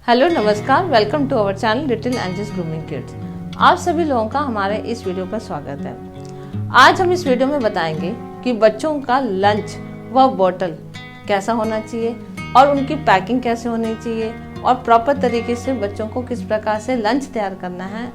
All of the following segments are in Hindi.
हेलो नमस्कार, welcome to our channel little angels grooming kids. आप सभी लोगों का हमारे इस वीडियो पर स्वागत है। आज हम इस वीडियो में बताएंगे कि बच्चों का लंच व बॉटल कैसा होना चाहिए और उनकी पैकिंग कैसे होनी चाहिए और प्रॉपर तरीके से बच्चों को किस प्रकार से लंच तैयार करना है,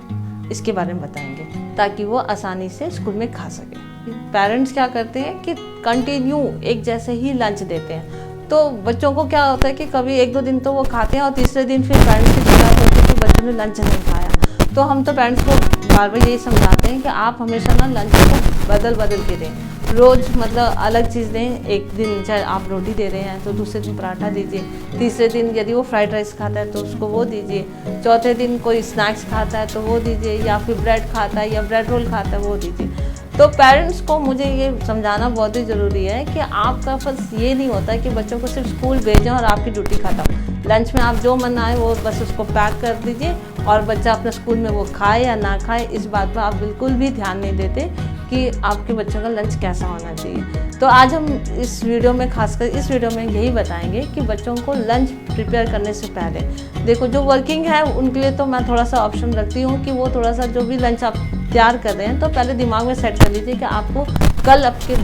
इसके बारे में बताएंगे ताकि वो आसानी से स्कूल में खा सके। पेरेंट्स क्या करते हैं कि कंटिन्यू एक जैसे ही लंच देते हैं, तो बच्चों को क्या होता है कि कभी एक दो दिन तो वो खाते हैं और तीसरे दिन फिर पेरेंट्स की शिकायत होती है कि बच्चों ने लंच नहीं खाया। तो हम तो पेरेंट्स को बार बार यही समझाते हैं कि आप हमेशा ना लंच को बदल के दें। रोज़ मतलब अलग चीज़ दें। एक दिन चाहे आप रोटी दे रहे हैं तो दूसरे दिन पराठा दीजिए, तीसरे दिन यदि वो फ्राइड राइस खाता है तो उसको वो दीजिए, चौथे दिन कोई स्नैक्स खाता है तो वो दीजिए, या फिर ब्रेड खाता है या ब्रेड रोल खाता है वो दीजिए। तो पेरेंट्स को मुझे ये समझाना बहुत ही ज़रूरी है कि आपका बस ये नहीं होता कि बच्चों को सिर्फ स्कूल भेजें और आपकी ड्यूटी खत्म। लंच में आप जो मन आए वो बस उसको पैक कर दीजिए और बच्चा अपने स्कूल में वो खाए या ना खाए, इस बात पर आप बिल्कुल भी ध्यान नहीं देते कि आपके बच्चों का लंच कैसा होना चाहिए। तो आज हम इस वीडियो में खासकर इस वीडियो में यही बताएंगे कि बच्चों को लंच प्रिपेयर करने से पहले देखो, जो वर्किंग है उनके लिए तो मैं थोड़ा सा ऑप्शन रखती हूँ कि वो थोड़ा सा जो भी लंच आप तैयार कर रहे हैं तो पहले दिमाग में सेट कर लीजिए कि आपको कल आपके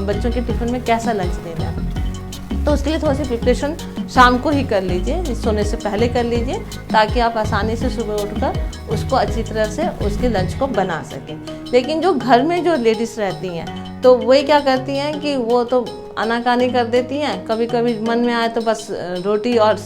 बच्चों के टिफ़िन में कैसा लंच देना है। तो उसके लिए थोड़ी सी प्रिपरेशन शाम को ही कर लीजिए, सोने से पहले कर लीजिए, ताकि आप आसानी से सुबह उठकर उसको अच्छी तरह से उसके लंच को बना सकें। लेकिन जो घर में जो लेडीज़ रहती हैं तो वही क्या करती हैं कि वो तो आनाकानी कर देती हैं, कभी कभी मन में आए तो बस रोटी और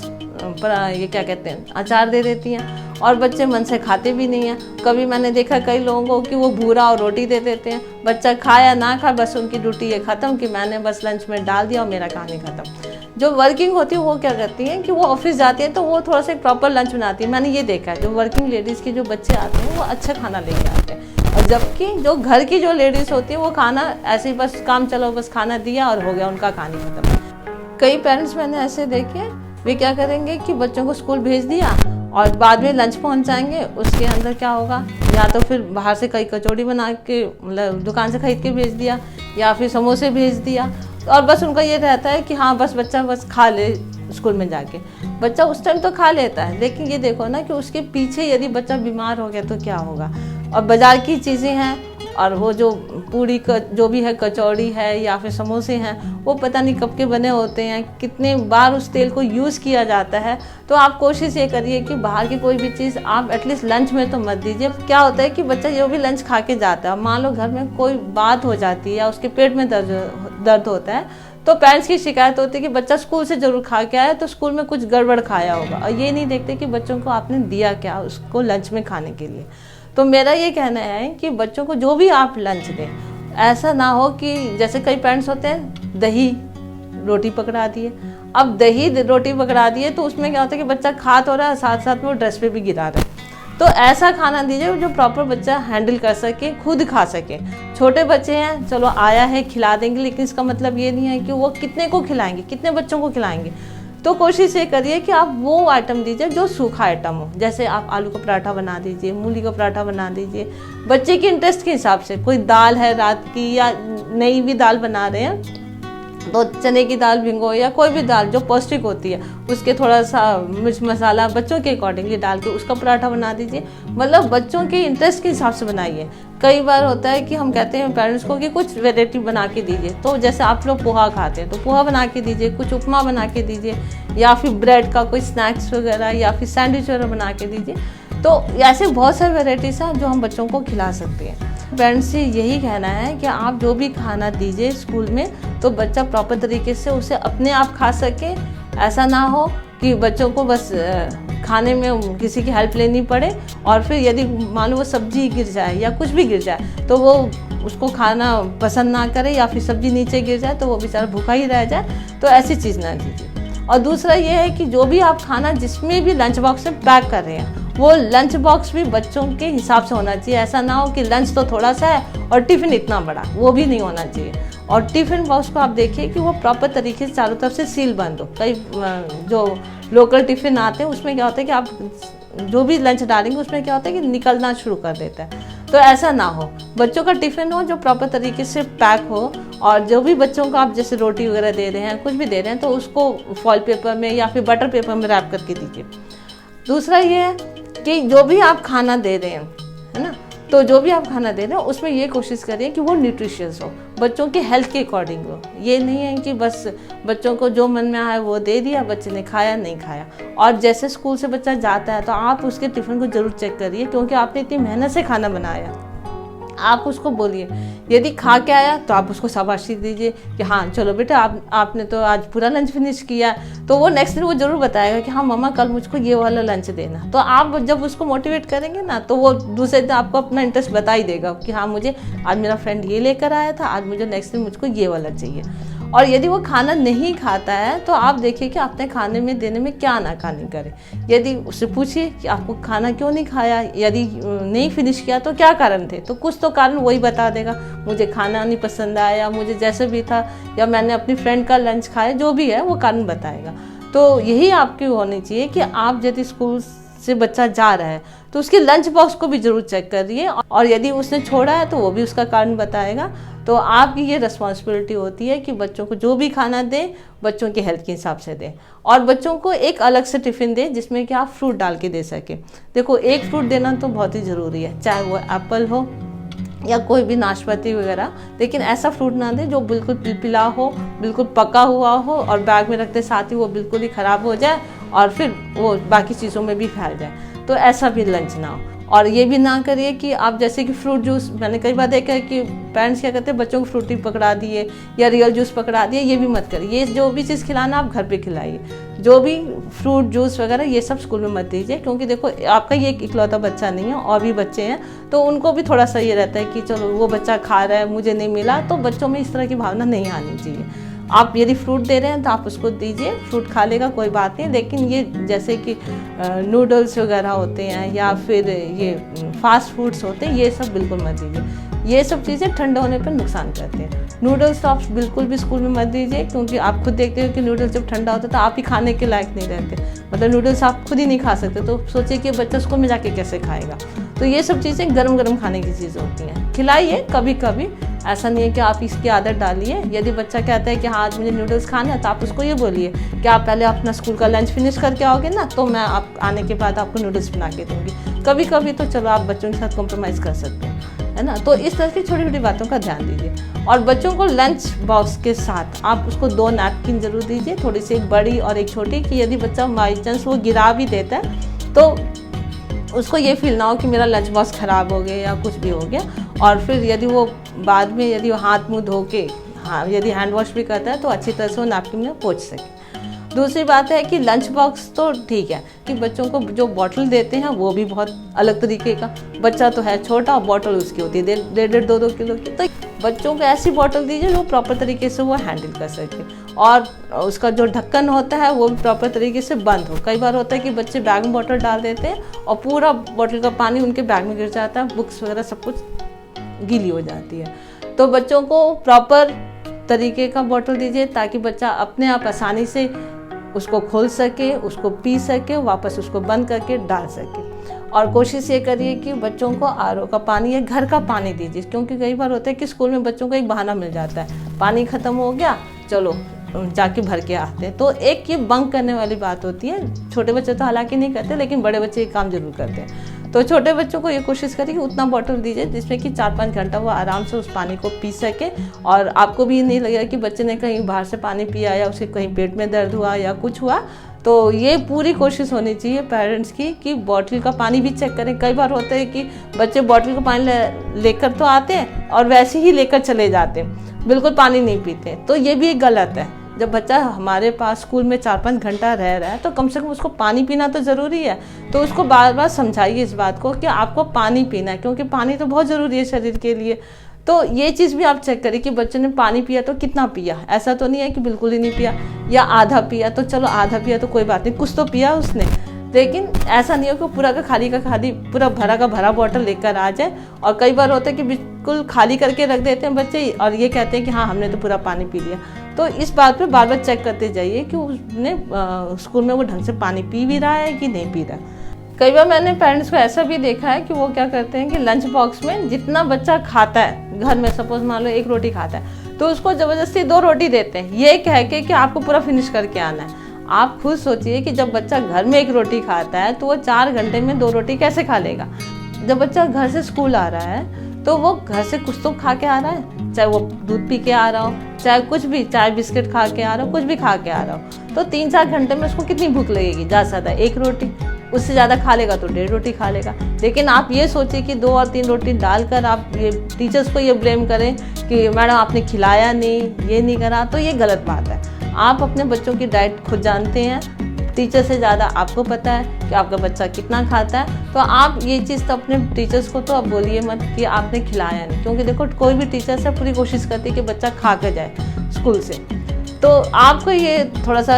ये क्या कहते हैं अचार दे देती हैं और बच्चे मन से खाते भी नहीं हैं। कभी मैंने देखा कई लोगों को कि वो भूरा और रोटी दे देते हैं, बच्चा खाया ना खाए बस उनकी ड्यूटी ये ख़त्म कि मैंने बस लंच में डाल दिया और मेरा कहानी ख़त्म। जो वर्किंग होती है वो क्या करती हैं कि वो ऑफिस जाती हैं तो वो थोड़ा सा एक प्रॉपर लंच बनाती है। मैंने ये देखा है जो वर्किंग लेडीज़ के जो बच्चे आते हैं वो अच्छा खाना लेके आते हैं, और जबकि जो घर की जो लेडीज़ होती है वो खाना ऐसे ही बस काम चलो बस खाना दिया और हो गया, उनका कहानी खत्म। कई पेरेंट्स मैंने ऐसे देखे, वे क्या करेंगे कि बच्चों को स्कूल भेज दिया और बाद में लंच पहुंचाएंगे, उसके अंदर क्या होगा, या तो फिर बाहर से कई कचौड़ी बना के मतलब दुकान से खरीद के भेज दिया या फिर समोसे भेज दिया, और बस उनका ये रहता है कि हाँ बस बच्चा बस खा ले स्कूल में जाके। बच्चा उस टाइम तो खा लेता है, लेकिन ये देखो ना कि उसके पीछे यदि बच्चा बीमार हो गया तो क्या होगा। और बाज़ार की चीज़ें हैं और वो जो पूरी जो भी है कचौड़ी है या फिर समोसे हैं वो पता नहीं कब के बने होते हैं, कितने बार उस तेल को यूज़ किया जाता है। तो आप कोशिश ये करिए कि बाहर की कोई भी चीज़ आप एटलीस्ट लंच में तो मत दीजिए। क्या होता है कि बच्चा जो भी लंच खा के जाता है, मान लो घर में कोई बात हो जाती है या उसके पेट में दर्द होता है तो पेरेंट्स की शिकायत होती है कि बच्चा स्कूल से ज़रूर खा के आया तो स्कूल में कुछ गड़बड़ खाया होगा, और ये नहीं देखते कि बच्चों को आपने दिया क्या उसको लंच में खाने के लिए। तो मेरा ये कहना है कि बच्चों को जो भी आप लंच दें, ऐसा ना हो कि जैसे कई पेरेंट्स होते हैं दही रोटी पकड़ा दिए। अब दही रोटी पकड़ा दिए तो उसमें क्या होता है कि बच्चा खा तो रहा है, साथ साथ में वो ड्रेस पे भी गिरा रहा है। तो ऐसा खाना दीजिए जो प्रॉपर बच्चा हैंडल कर सके, खुद खा सके। छोटे बच्चे हैं, चलो आया है खिला देंगे, लेकिन इसका मतलब ये नहीं है कि वो कितने को खिलाएंगे, कितने बच्चों को खिलाएंगे। तो कोशिश ये करिए कि आप वो आइटम दीजिए जो सूखा आइटम हो, जैसे आप आलू का पराठा बना दीजिए, मूली का पराठा बना दीजिए, बच्चे के इंटरेस्ट के हिसाब से। कोई दाल है रात की या नई भी दाल बना रहे हैं तो चने की दाल भिंगो या कोई भी दाल जो पौष्टिक होती है उसके थोड़ा सा मिर्च मसाला बच्चों के अकॉर्डिंगली डाल के उसका पराठा बना दीजिए। मतलब बच्चों के इंटरेस्ट के हिसाब से बनाइए। कई बार होता है कि हम कहते हैं पेरेंट्स को कि कुछ वेराइटी बना के दीजिए, तो जैसे आप लोग पोहा खाते हैं तो पोहा बना के दीजिए, कुछ उपमा बना के दीजिए, या फिर ब्रेड का कोई स्नैक्स वगैरह या फिर सैंडविच वगैरह बना के दीजिए। तो ऐसे बहुत सारे वेराइटीज़ हैं जो हम बच्चों को खिला सकते हैं। पेरेंट्स से यही कहना है कि आप जो भी खाना दीजिए स्कूल में तो बच्चा प्रॉपर तरीके से उसे अपने आप खा सके। ऐसा ना हो कि बच्चों को बस खाने में किसी की हेल्प लेनी पड़े और फिर यदि मान लो वो सब्जी गिर जाए या कुछ भी गिर जाए तो वो उसको खाना पसंद ना करे, या फिर सब्जी नीचे गिर जाए तो वो बेचारा भूखा ही रह जाए। तो ऐसी चीज़ ना दीजिए। और दूसरा ये है कि जो भी आप खाना जिसमें भी लंच बॉक्स में पैक कर रहे हैं वो लंच बॉक्स भी बच्चों के हिसाब से होना चाहिए। ऐसा ना हो कि लंच तो थोड़ा सा है और टिफ़िन इतना बड़ा, वो भी नहीं होना चाहिए। और टिफ़िन बॉक्स को आप देखिए कि वो प्रॉपर तरीके से चारों तरफ से सील बंद हो। कई जो लोकल टिफ़िन आते हैं उसमें क्या होता है कि आप जो भी लंच डालेंगे उसमें क्या होता है कि निकलना शुरू कर देता है। तो ऐसा ना हो, बच्चों का टिफ़िन हो जो प्रॉपर तरीके से पैक हो, और जो भी बच्चों को आप जैसे रोटी वगैरह दे रहे हैं कुछ भी दे रहे हैं तो उसको फॉइल पेपर में या फिर बटर पेपर में रैप करके दीजिए। दूसरा ये है कि जो भी आप खाना दे रहे हैं, है ना, तो जो भी आप खाना दे रहे हैं उसमें ये कोशिश करिए कि वो न्यूट्रिशियस हो, बच्चों की हेल्थ के अकॉर्डिंग हो। ये नहीं है कि बस बच्चों को जो मन में आया वो दे दिया, बच्चे ने खाया नहीं खाया। और जैसे स्कूल से बच्चा जाता है तो आप उसके टिफ़िन को ज़रूर चेक करिए, क्योंकि आपने इतनी मेहनत से खाना बनाया। आप उसको बोलिए, यदि खा के आया तो आप उसको शाबाशी दीजिए कि हाँ चलो बेटा आपने तो आज पूरा लंच फिनिश किया। तो वो नेक्स्ट दिन वो ज़रूर बताएगा कि हाँ मम्मा कल मुझको ये वाला लंच देना। तो आप जब उसको मोटिवेट करेंगे ना, तो वो दूसरे दिन आपको अपना इंटरेस्ट बता ही देगा कि हाँ मुझे आज मेरा फ्रेंड ये लेकर आया था, आज मुझे नेक्स्ट दिन मुझको ये वाला चाहिए। और यदि वो खाना नहीं खाता है तो आप देखिए कि अपने खाने में देने में क्या नाकानी करे। यदि उससे पूछिए कि आपको खाना क्यों नहीं खाया, यदि नहीं फिनिश किया तो क्या कारण थे, तो कुछ तो कारण वही बता देगा, मुझे खाना नहीं पसंद आया, मुझे जैसे भी था, या मैंने अपनी फ्रेंड का लंच खाया, जो भी है वो कारण बताएगा। तो यही आपकी होनी चाहिए कि आप यदि स्कूल से बच्चा जा रहा है तो उसके लंच बॉक्स को भी जरूर चेक करिए, और यदि उसने छोड़ा है तो वो भी उसका कारण बताएगा। तो आपकी ये रिस्पॉन्सिबिलिटी होती है कि बच्चों को जो भी खाना दें बच्चों की हेल्थ के हिसाब से दें, और बच्चों को एक अलग से टिफ़िन दें जिसमें कि आप फ्रूट डाल के दे सकें। देखो एक फ्रूट देना तो बहुत ही ज़रूरी है, चाहे वो एप्पल हो या कोई भी नाशपाती वगैरह, लेकिन ऐसा फ्रूट ना दें जो बिल्कुल पिलपिला हो, बिल्कुल पका हुआ हो, और बैग में रखते साथ ही वो बिल्कुल ही ख़राब हो जाए और फिर वो बाकी चीज़ों में भी फैल जाए। तो ऐसा भी लंच ना हो। और ये भी ना करिए कि आप जैसे कि फ्रूट जूस, मैंने कई बार देखा है कि पेरेंट्स क्या करते हैं, बच्चों को फ्रूटी पकड़ा दिए या रियल जूस पकड़ा दिए, ये भी मत करिए। ये जो भी चीज़ खिलाना आप घर पे खिलाइए, जो भी फ्रूट जूस वगैरह ये सब स्कूल में मत दीजिए, क्योंकि देखो आपका ये इकलौता बच्चा नहीं है, और भी बच्चे हैं, तो उनको भी थोड़ा सा ये रहता है कि चलो वो बच्चा खा रहा है मुझे नहीं मिला। तो बच्चों में इस तरह की भावना नहीं आनी चाहिए। आप यदि फ्रूट दे रहे हैं तो आप उसको दीजिए, फ्रूट खा लेगा कोई बात नहीं, लेकिन ये जैसे कि नूडल्स वगैरह होते हैं या फिर ये फास्ट फूड्स होते हैं, ये सब बिल्कुल मत दीजिए। ये सब चीज़ें ठंडा होने पर नुकसान करते हैं। नूडल्स तो आप बिल्कुल भी स्कूल में मत दीजिए, क्योंकि आप खुद देखते हो कि नूडल्स जब ठंडा होता है तो आप ही खाने के लायक नहीं रहते, मतलब नूडल्स आप खुद ही नहीं खा सकते, तो सोचिए कि बच्चा स्कूल में जाके कैसे खाएगा। तो ये सब चीज़ें गरम गरम खाने की चीज़ें होती हैं, खिलाइए कभी कभी, ऐसा नहीं है कि आप इसकी आदत डालिए। यदि बच्चा कहता है कि हाँ आज मुझे नूडल्स खाना है, तो आप उसको ये बोलिए कि आप पहले अपना स्कूल का लंच फिनिश करके आओगे ना, तो मैं आप आने के बाद आपको नूडल्स बना के दूँगी। कभी कभी तो चलो आप बच्चों के साथ कॉम्प्रोमाइज़ कर सकते हैं, है ना। तो इस तरह की छोटी छोटी बातों का ध्यान दीजिए। और बच्चों को लंच बॉक्स के साथ आप उसको 2 नैपकिन जरूर दीजिए, थोड़ी सी एक बड़ी और एक छोटी, कि यदि बच्चा बाई चांस वो गिरा भी देता है तो उसको ये फील ना हो कि मेरा लंच बॉक्स ख़राब हो गया या कुछ भी हो गया। और फिर यदि वो बाद में यदि वो हाथ मुँह धो के, हाँ यदि हैंड वॉश भी करता है तो अच्छी तरह से वो नैपकिन में पोंछ सके। दूसरी बात है कि लंच बॉक्स तो ठीक है कि बच्चों को जो बॉटल देते हैं वो भी बहुत अलग तरीके का, बच्चा तो है छोटा, बॉटल उसकी होती है 1.5 2 किलो की। तो बच्चों को ऐसी बॉटल दीजिए जो प्रॉपर तरीके से वो हैंडल कर सके, और उसका जो ढक्कन होता है वो भी प्रॉपर तरीके से बंद हो। कई बार होता है कि बच्चे बैग में बॉटल डाल देते हैं और पूरा बॉटल का पानी उनके बैग में गिर जाता है, बुक्स वगैरह सब कुछ गीली हो जाती है। तो बच्चों को प्रॉपर तरीके का बॉटल दीजिए ताकि बच्चा अपने आप आसानी से उसको खोल सके, उसको पी सके, वापस उसको बंद करके डाल सके। और कोशिश ये करिए कि बच्चों को आरओ का पानी या घर का पानी दीजिए, क्योंकि कई बार होता है कि स्कूल में बच्चों को एक बहाना मिल जाता है, पानी ख़त्म हो गया चलो जाके भर के आते हैं। तो एक ये बंक करने वाली बात होती है। छोटे बच्चे तो हालांकि नहीं करते, लेकिन बड़े बच्चे ये काम जरूर करते हैं। तो छोटे बच्चों को ये कोशिश करिए कि उतना बॉटल दीजिए जिसमें कि 4-5 घंटा वो आराम से उस पानी को पी सके, और आपको भी नहीं लगेगा कि बच्चे ने कहीं बाहर से पानी पिया या उसके कहीं पेट में दर्द हुआ या कुछ हुआ। तो ये पूरी कोशिश होनी चाहिए पेरेंट्स की कि बॉटल का पानी भी चेक करें। कई बार होता है कि बच्चे बॉटल का पानी लेकर तो आते हैं और वैसे ही लेकर चले जाते हैं, बिल्कुल पानी नहीं पीते। तो ये भी एक गलत है। जब बच्चा हमारे पास स्कूल में 4-5 घंटा रह रहा है तो कम से कम उसको पानी पीना तो ज़रूरी है। तो उसको बार बार समझाइए इस बात को कि आपको पानी पीना है, क्योंकि पानी तो बहुत ज़रूरी है शरीर के लिए। तो ये चीज़ भी आप चेक करिए कि बच्चे ने पानी पिया तो कितना पिया। ऐसा तो नहीं है कि बिल्कुल ही नहीं पिया या आधा पिया, तो चलो आधा पिया तो कोई बात नहीं, कुछ तो पिया उसने। लेकिन ऐसा नहीं हो कि पूरा का खाली पूरा भरा का भरा बॉटल लेकर आ जाए। और कई बार होता है कि बिल्कुल खाली करके रख देते हैं बच्चे और ये कहते हैं कि हाँ हमने तो पूरा पानी पी लिया। तो इस बात पे बार बार चेक करते जाइए कि उसने स्कूल में वो ढंग से पानी पी भी रहा है कि नहीं पी रहा। कई बार मैंने पेरेंट्स को ऐसा भी देखा है कि वो क्या करते हैं कि लंच बॉक्स में जितना बच्चा खाता है, घर में सपोज मान लो 1 रोटी खाता है तो उसको ज़बरदस्ती 2 रोटी देते हैं, ये कह के कि आपको पूरा फिनिश करके आना है। आप खुद सोचिए कि जब बच्चा घर में 1 रोटी खाता है तो वो 4 घंटे में 2 रोटी कैसे खा लेगा। जब बच्चा घर से स्कूल आ रहा है तो वो घर से कुछ तो खा के आ रहा है, चाहे वो दूध पी के आ रहा हो, चाहे कुछ भी, चाय बिस्किट खा के आ रहा हो, कुछ भी खा के आ रहा हो, तो 3-4 घंटे में उसको कितनी भूख लगेगी? ज़्यादा से ज़्यादा 1 रोटी, उससे ज़्यादा खा लेगा तो 1.5 रोटी खा लेगा। लेकिन आप ये सोचिए कि 2 और 3 रोटी डालकर आप ये टीचर्स को ये ब्लेम करें कि मैडम आपने खिलाया नहीं, ये नहीं करा, तो ये गलत बात है। आप अपने बच्चों की डाइट खुद जानते हैं, टीचर से ज़्यादा आपको पता है कि आपका बच्चा कितना खाता है। तो आप ये चीज़ तो अपने टीचर्स को तो आप बोलिए मत कि आपने खिलाया नहीं, क्योंकि देखो कोई भी टीचर से पूरी कोशिश करती है कि बच्चा खा कर जाए स्कूल से। तो आपको ये थोड़ा सा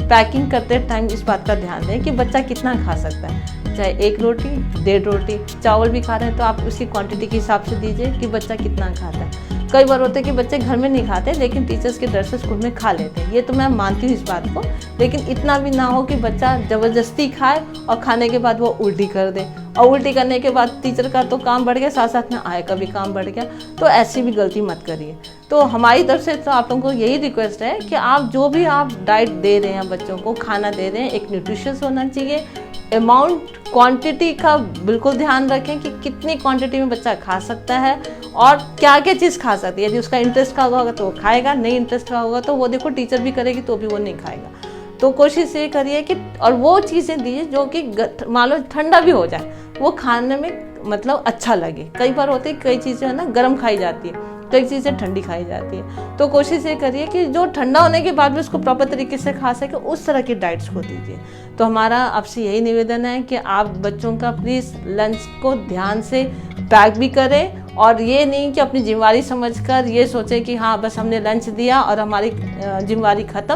पैकिंग करते टाइम इस बात का ध्यान दें कि बच्चा कितना खा सकता है, चाहे 1 रोटी, 1.5 रोटी, चावल भी खा रहे हैं तो आप उसकी क्वांटिटी के हिसाब से दीजिए कि बच्चा कितना खाता है। कई बार होता है कि बच्चे घर में नहीं खाते लेकिन टीचर्स के डर से स्कूल में खा लेते हैं, ये तो मैं मानती हूँ इस बात को, लेकिन इतना भी ना हो कि बच्चा ज़बरदस्ती खाए और खाने के बाद वो उल्टी कर दे, और उल्टी करने के बाद टीचर का तो काम बढ़ गया, साथ साथ में आय का भी काम बढ़ गया। तो ऐसी भी गलती मत करिए। तो हमारी तरफ से तो आप लोगों को यही रिक्वेस्ट है कि आप जो भी आप डाइट दे रहे हैं बच्चों को, खाना दे रहे हैं, एक न्यूट्रिशियस होना चाहिए। अमाउंट, क्वांटिटी का बिल्कुल ध्यान रखें कि कितनी क्वांटिटी में बच्चा खा सकता है और क्या क्या चीज़ खा सकती है। यदि उसका इंटरेस्ट का होगा तो वो खाएगा, नहीं इंटरेस्ट का होगा तो वो देखो टीचर भी करेगी तो भी वो नहीं खाएगा। तो कोशिश ये करिए कि, और वो चीज़ें दीजिए जो कि मान लो ठंडा भी हो जाए, वो खाने में मतलब अच्छा लगे। कई बार होती है कई चीज़ें है ना गर्म खाई जाती है, कई चीज़ें ठंडी खाई जाती है। तो कोशिश ये करिए कि जो ठंडा होने के बाद भी उसको प्रॉपर तरीके से खा सके, उस तरह की डाइट्स को दीजिए। तो हमारा आपसे यही निवेदन है कि आप बच्चों का प्लीज़ लंच को ध्यान से पैक भी करें, और ये नहीं कि अपनी जिम्मेवारी समझकर ये सोचें कि हाँ बस हमने लंच दिया और हमारी जिम्मेवारी ख़त्म।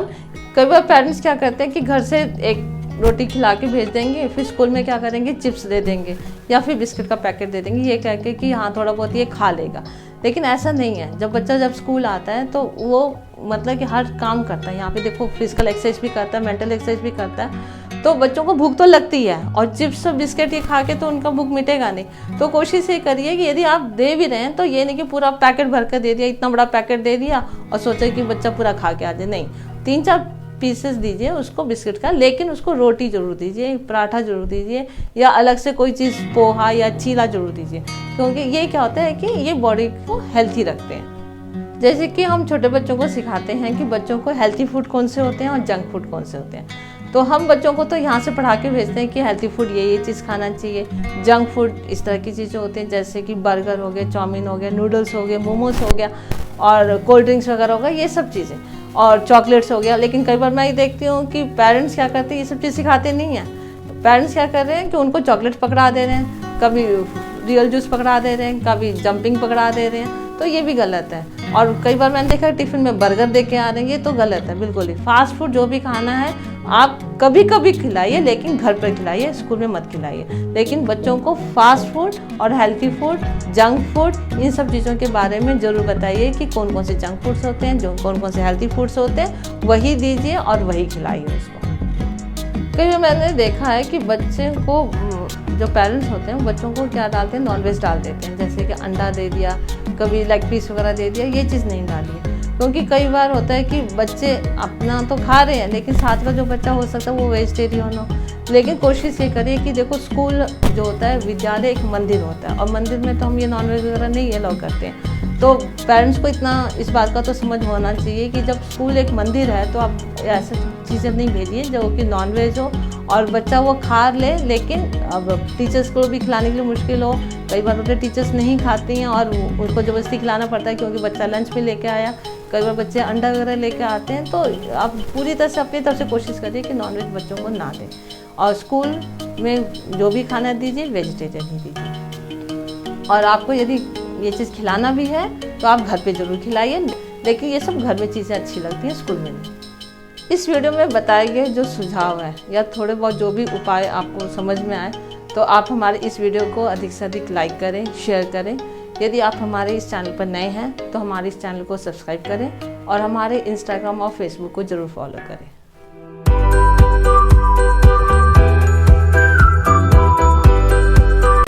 कई बार पेरेंट्स क्या करते हैं कि घर से 1 रोटी खिला के भेज देंगे, फिर स्कूल में क्या करेंगे, चिप्स दे देंगे या फिर बिस्किट का पैकेट दे देंगे, ये कह के कि हाँ थोड़ा बहुत ये खा लेगा। लेकिन ऐसा नहीं है। जब बच्चा जब स्कूल आता है तो वो मतलब कि हर काम करता है, यहाँ पे देखो फिजिकल एक्सरसाइज भी करता है, मेंटल एक्सरसाइज भी करता है, तो बच्चों को भूख तो लगती है, और चिप्स और बिस्किट ये खा के तो उनका भूख मिटेगा नहीं। तो कोशिश ये करिए कि यदि आप दे भी रहे हैं तो ये नहीं कि पूरा पैकेट भर कर दे दिया, इतना बड़ा पैकेट दे दिया और सोचा कि बच्चा पूरा खा के आ जाए, नहीं, 3-4 पीसेस दीजिए उसको बिस्किट का, लेकिन उसको रोटी जरूर दीजिए, पराठा जरूर दीजिए, या अलग से कोई चीज़ पोहा या चीला जरूर दीजिए, क्योंकि ये क्या होता है कि ये बॉडी को हेल्थी रखते हैं। जैसे कि हम छोटे बच्चों को सिखाते हैं कि बच्चों को हेल्थी फूड कौन से होते हैं और जंक फूड कौन से होते हैं, तो हम बच्चों को तो यहाँ से पढ़ा के भेजते हैं कि हेल्थी फूड ये चीज़ खाना चाहिए, जंक फूड इस तरह की चीज़ें होती हैं जैसे कि बर्गर हो गए, चाउमीन हो गया, नूडल्स हो गए, मोमोज हो गया, और कोल्ड ड्रिंक्स वगैरह हो गया, ये सब चीज़ें, और चॉकलेट्स हो गया। लेकिन कई बार मैं ये देखती हूँ कि पेरेंट्स क्या करते हैं, ये सब चीज़ सिखाते नहीं हैं। पेरेंट्स क्या कर रहे हैं कि उनको चॉकलेट पकड़ा दे रहे हैं, कभी रियल जूस पकड़ा दे रहे हैं, कभी जंपिंग पकड़ा दे रहे हैं, तो ये भी गलत है। और कई बार मैंने देखा टिफ़िन में बर्गर दे के आ रहे हैं, ये तो गलत है बिल्कुल ही। फास्ट फूड जो भी खाना है आप कभी कभी खिलाइए, लेकिन घर पर खिलाइए, स्कूल में मत खिलाइए। लेकिन बच्चों को फास्ट फूड और हेल्थी फूड, जंक फूड, इन सब चीज़ों के बारे में ज़रूर बताइए कि कौन कौन से जंक फूड्स होते हैं, जो कौन कौन से हेल्थी फूड्स होते हैं, वही दीजिए और वही खिलाइए उसको। कई बार मैंने देखा है कि बच्चे को, जो पेरेंट्स होते हैं बच्चों को क्या डालते हैं, नॉनवेज डाल देते हैं, जैसे कि अंडा दे दिया, कभी लेग पीस वगैरह दे दिया, ये चीज़ नहीं डालिए। क्योंकि कई बार होता है कि बच्चे अपना तो खा रहे हैं लेकिन साथ का जो बच्चा हो सकता है वो वेजिटेरियन हो। लेकिन कोशिश ये करिए कि देखो स्कूल जो होता है, विद्यालय एक मंदिर होता है, और मंदिर में तो हम ये नॉनवेज वगैरह नहीं अलाउ करते हैं। तो पेरेंट्स को इतना इस बात का तो समझ होना चाहिए कि जब स्कूल एक मंदिर है तो आप ऐसे चीज़ें नहीं भेजिए जो कि नॉनवेज हो और बच्चा वो खा ले, लेकिन अब टीचर्स को भी खिलाने के लिए मुश्किल हो। कई बार होते टीचर्स नहीं खाती हैं और उनको ज़बरदस्ती खिलाना पड़ता है क्योंकि बच्चा लंच में लेके आया। कई बार बच्चे अंडा वगैरह लेके आते हैं, तो आप पूरी तरह से अपनी तरफ से कोशिश करिए कि नॉनवेज बच्चों को ना दें, और स्कूल में जो भी खाना दीजिए वेजिटेरियन ही दीजिए। और आपको यदि ये चीज़ खिलाना भी है तो आप घर पे ज़रूर खिलाइए, लेकिन ये सब घर में चीज़ें अच्छी लगती हैं, स्कूल में नहीं। इस वीडियो में बताए गए जो सुझाव है या थोड़े बहुत जो भी उपाय आपको समझ में आए, तो आप हमारे इस वीडियो को अधिक से अधिक लाइक करें, शेयर करें। यदि आप हमारे इस चैनल पर नए हैं तो हमारे इस चैनल को सब्सक्राइब करें और हमारे इंस्टाग्राम और फेसबुक को ज़रूर फॉलो करें।